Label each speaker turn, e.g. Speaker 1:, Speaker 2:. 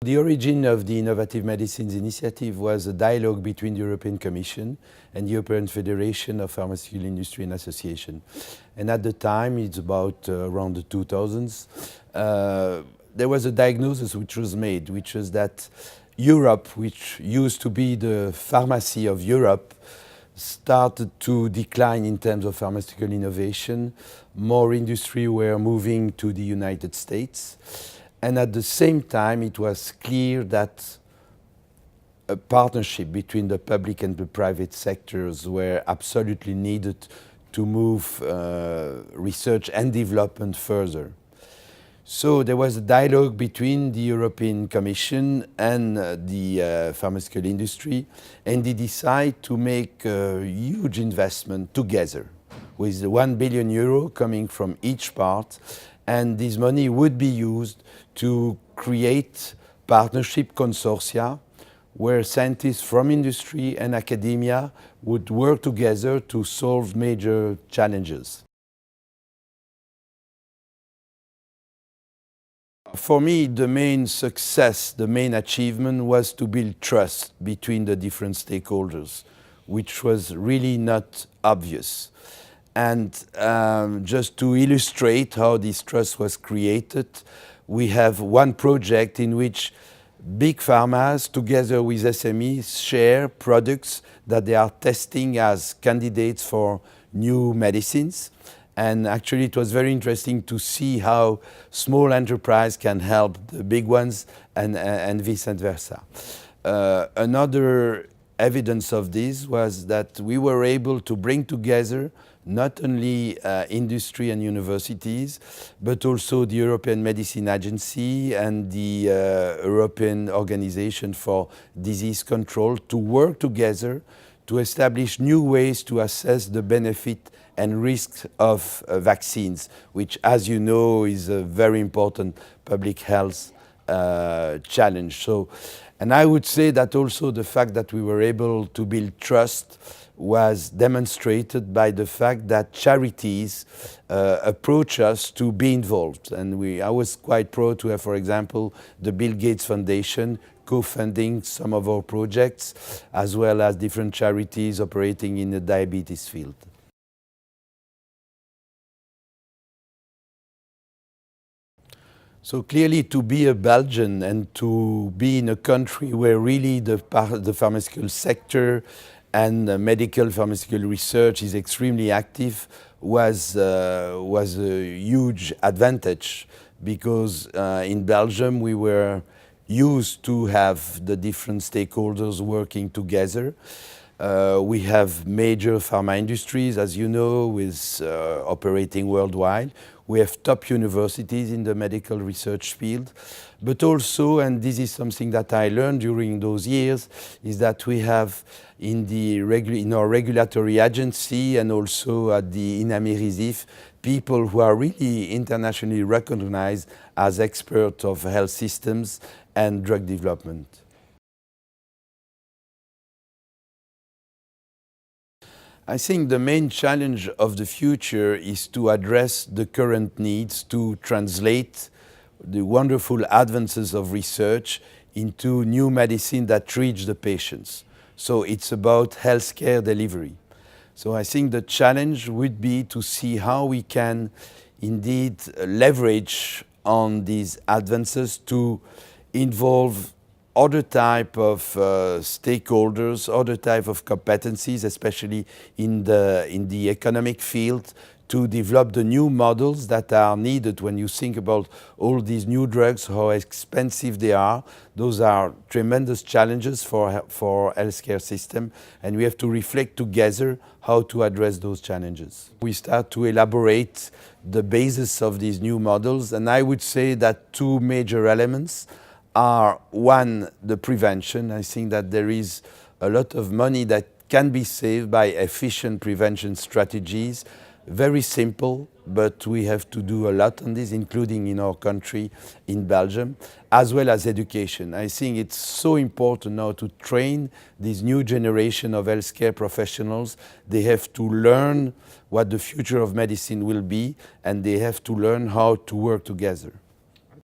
Speaker 1: The origin of the Innovative Medicines Initiative was a dialogue between the European Commission and the European Federation of Pharmaceutical Industry and Association. And at the time, it's about around the 2000s, there was a diagnosis which was made, which was that Europe, which used to be the pharmacy of Europe, started to decline in terms of pharmaceutical innovation. More industry were moving to the United States. And at the same time, it was clear that a partnership between the public and the private sectors were absolutely needed to move research and development further. So there was a dialogue between the European Commission and the pharmaceutical industry, and they decided to make a huge investment together with €1 billion coming from each part, and this money would be used to create partnership consortia where scientists from industry and academia would work together to solve major challenges. For me, the main success, the main achievement was to build trust between the different stakeholders, which was really not obvious. And just to illustrate how this trust was created, we have one project in which big pharmas, together with SMEs, share products that they are testing as candidates for new medicines. And actually, it was very interesting to see how small enterprise can help the big ones and vice versa. Another evidence of this was that we were able to bring together not only industry and universities, but also the European Medicine Agency and the European Organization for Disease Control to work together to establish new ways to assess the benefit and risks of vaccines, which, as you know, is a very important public health challenge. And I would say that also the fact that we were able to build trust was demonstrated by the fact that charities approach us to be involved. And I was quite proud to have, for example, the Bill Gates Foundation co-funding some of our projects, as well as different charities operating in the diabetes field. So clearly, to be a Belgian and to be in a country where really the pharmaceutical sector and medical pharmaceutical research is extremely active was a huge advantage, because in Belgium we were used to have the different stakeholders working together. We have major pharma industries, as you know, with operating worldwide. We have top universities in the medical research field, but also, and this is something that I learned during those years, is that we have in our regulatory agency and also at the INAMI-RISIF people who are really internationally recognized as experts of health systems and drug development. I think the main challenge of the future is to address the current needs, to translate the wonderful advances of research into new medicine that reach the patients. So it's about healthcare delivery. So I think the challenge would be to see how we can indeed leverage on these advances to involve other type of stakeholders, other type of competencies, especially in the economic field, to develop the new models that are needed when you think about all these new drugs, how expensive they are. Those are tremendous challenges for healthcare system, and we have to reflect together how to address those challenges. We start to elaborate the basis of these new models, and I would say that two major elements are, one, the prevention. I think that there is a lot of money that can be saved by efficient prevention strategies. Very simple, but we have to do a lot on this, including in our country, in Belgium, as well as education. I think it's so important now to train this new generation of healthcare professionals. They have to learn what the future of medicine will be, and they have to learn how to work together.